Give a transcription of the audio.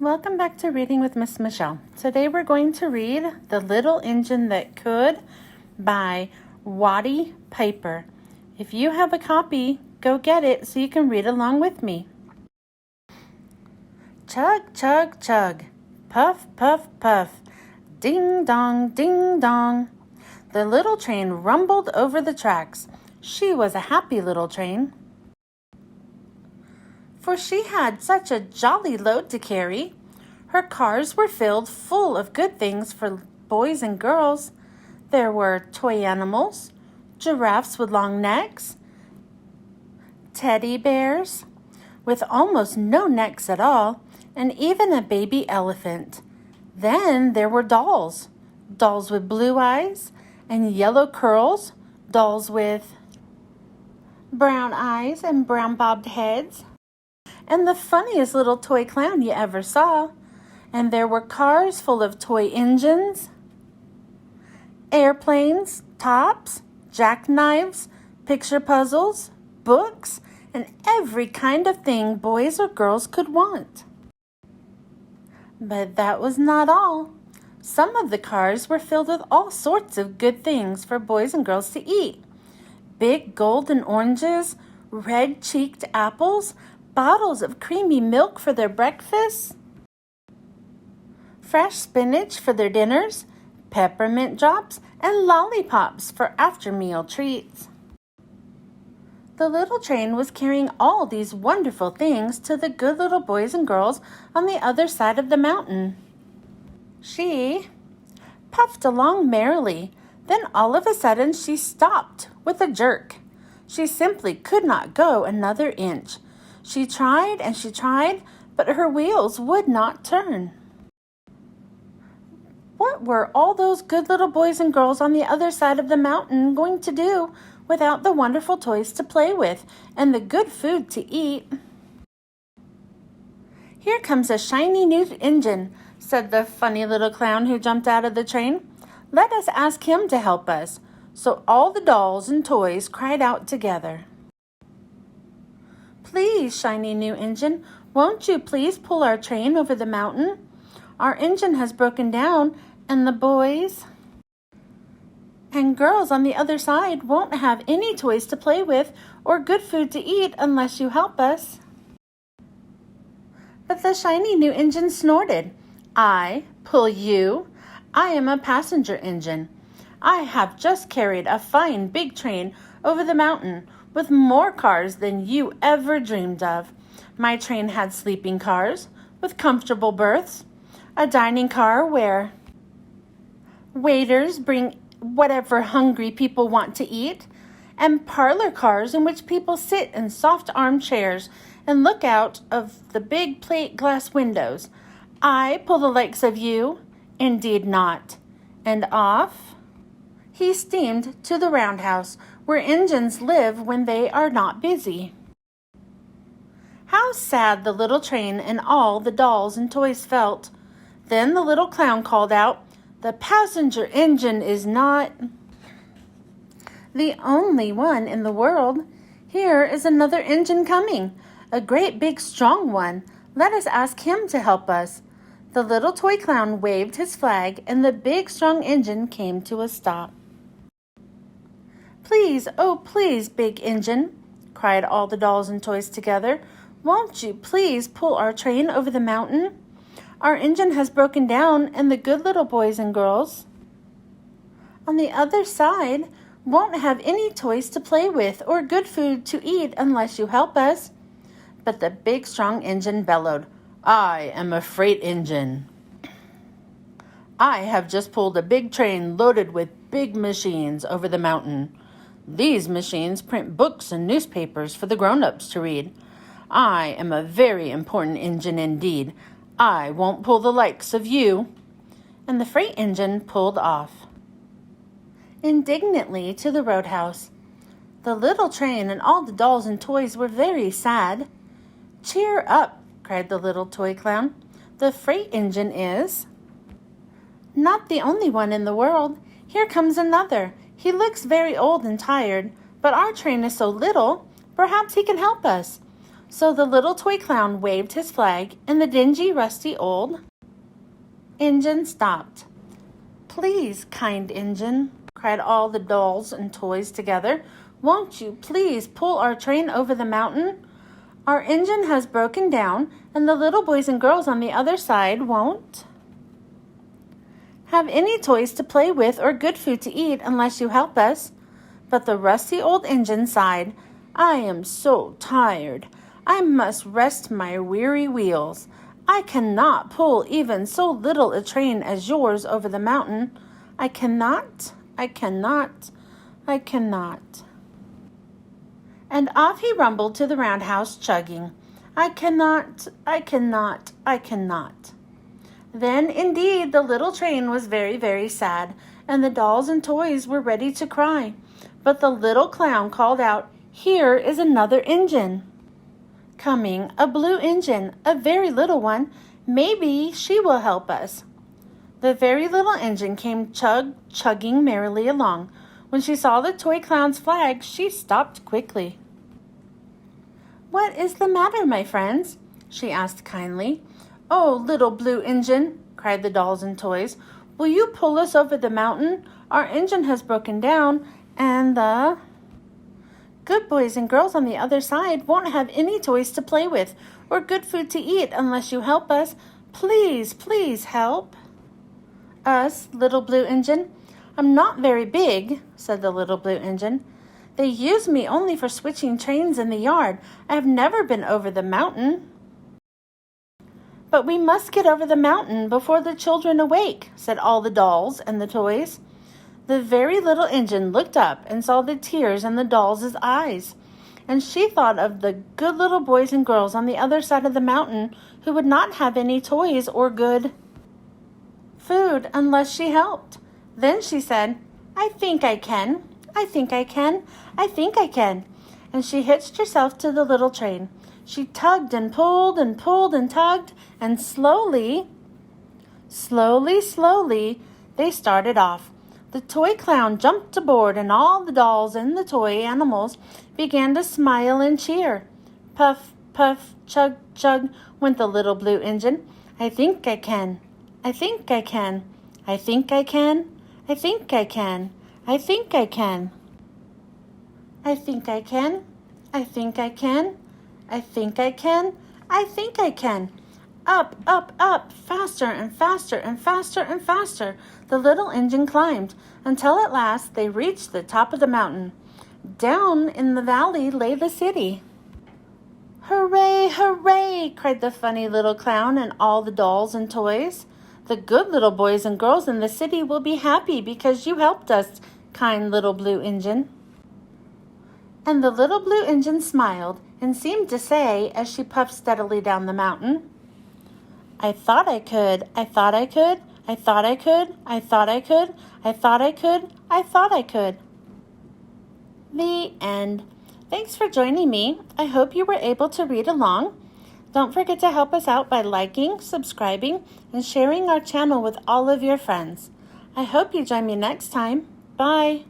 Welcome back to Reading with Miss Michelle. Today we're going to read The Little Engine That Could by Watty Piper. If you have a copy, go get it so you can read along with me. Chug, chug, chug. Puff, puff, puff. Ding dong, ding dong. The little train rumbled over the tracks. She was a happy little train, for she had such a jolly load to carry. Her cars were filled full of good things for boys and girls. There were toy animals, giraffes with long necks, teddy bears with almost no necks at all, and even a baby elephant. Then there were dolls with blue eyes and yellow curls, dolls with brown eyes and brown bobbed heads, and the funniest little toy clown you ever saw. And there were cars full of toy engines, airplanes, tops, jackknives, picture puzzles, books, and every kind of thing boys or girls could want. But that was not all. Some of the cars were filled with all sorts of good things for boys and girls to eat. Big golden oranges, red-cheeked apples, bottles of creamy milk for their breakfasts, fresh spinach for their dinners, peppermint drops, and lollipops for after-meal treats. The little train was carrying all these wonderful things to the good little boys and girls on the other side of the mountain. She puffed along merrily. Then all of a sudden she stopped with a jerk. She simply could not go another inch. She tried and she tried, but her wheels would not turn. What were all those good little boys and girls on the other side of the mountain going to do without the wonderful toys to play with and the good food to eat? "Here comes a shiny new engine," said the funny little clown who jumped out of the train. "Let us ask him to help us." So all the dolls and toys cried out together. "Please, shiny new engine, won't you please pull our train over the mountain? Our engine has broken down, and the boys and girls on the other side won't have any toys to play with or good food to eat unless you help us." But the shiny new engine snorted. "I pull you? I am a passenger engine. I have just carried a fine big train over the mountain with more cars than you ever dreamed of. My train had sleeping cars with comfortable berths, a dining car where waiters bring whatever hungry people want to eat, and parlor cars in which people sit in soft armchairs and look out of the big plate glass windows. I pull the likes of you? Indeed not." And off he steamed to the roundhouse where engines live when they are not busy. How sad the little train and all the dolls and toys felt. Then the little clown called out, "The passenger engine is not the only one in the world. Here is another engine coming, a great big strong one. Let us ask him to help us." The little toy clown waved his flag, and the big strong engine came to a stop. "Please, oh please, big engine," cried all the dolls and toys together, "won't you please pull our train over the mountain? Our engine has broken down, and the good little boys and girls on the other side won't have any toys to play with or good food to eat unless you help us." But the big strong engine bellowed, "I am a freight engine. I have just pulled a big train loaded with big machines over the mountain. These machines print books and newspapers for the grown-ups to read. I am a very important engine indeed. I won't pull the likes of you." And the freight engine pulled off indignantly to the roadhouse. The little train and all the dolls and toys were very sad. "Cheer up," cried the little toy clown. "The freight engine is not the only one in the world. Here comes another. He looks very old and tired, but our train is so little, perhaps he can help us. So the little toy clown waved his flag, and the dingy, rusty old engine stopped. "Please, kind engine," cried all the dolls and toys together, "won't you please pull our train over the mountain? Our engine has broken down, and the little boys and girls on the other side won't have any toys to play with or good food to eat unless you help us." But the rusty old engine sighed, "I am so tired. I must rest my weary wheels. I cannot pull even so little a train as yours over the mountain. I cannot, I cannot, I cannot." And off he rumbled to the roundhouse, chugging, "I cannot, I cannot, I cannot." Then, indeed, the little train was very, very sad, and the dolls and toys were ready to cry. But the little clown called out, "Here is another engine coming, a blue engine, a very little one. Maybe she will help us." The very little engine came chugging merrily along. When she saw the toy clown's flag, she stopped quickly. "What is the matter, my friends?" she asked kindly. "Oh, little blue engine," cried the dolls and toys, "will you pull us over the mountain? Our engine has broken down, and the good boys and girls on the other side won't have any toys to play with or good food to eat unless you help us. Please, please help us, little blue engine." "I'm not very big," said the little blue engine. "They use me only for switching trains in the yard. I have never been over the mountain." "But we must get over the mountain before the children awake," said all the dolls and the toys. The very little engine looked up and saw the tears in the dolls' eyes, and she thought of the good little boys and girls on the other side of the mountain who would not have any toys or good food unless she helped. Then she said, "I think I can, I think I can, I think I can." And she hitched herself to the little train. She tugged and pulled and pulled and tugged, and slowly, they started off. The toy clown jumped aboard, and all the dolls and the toy animals began to smile and cheer. Puff, puff, chug, chug went the little blue engine. "I think I can, I think I can, I think I can, I think I can, I think I can, I think I can, I think I can, I think I can, I think I can." Up, up, up, faster and faster and faster and faster, the little engine climbed, until at last they reached the top of the mountain. Down in the valley lay the city. "Hooray, hooray!" cried the funny little clown and all the dolls and toys. "The good little boys and girls in the city will be happy because you helped us, kind little blue engine." And the little blue engine smiled and seemed to say, as she puffed steadily down the mountain, "I thought I could, I thought I could, I thought I could, I thought I could, I thought I could, I thought I could." The end. Thanks for joining me. I hope you were able to read along. Don't forget to help us out by liking, subscribing, and sharing our channel with all of your friends. I hope you join me next time. Bye.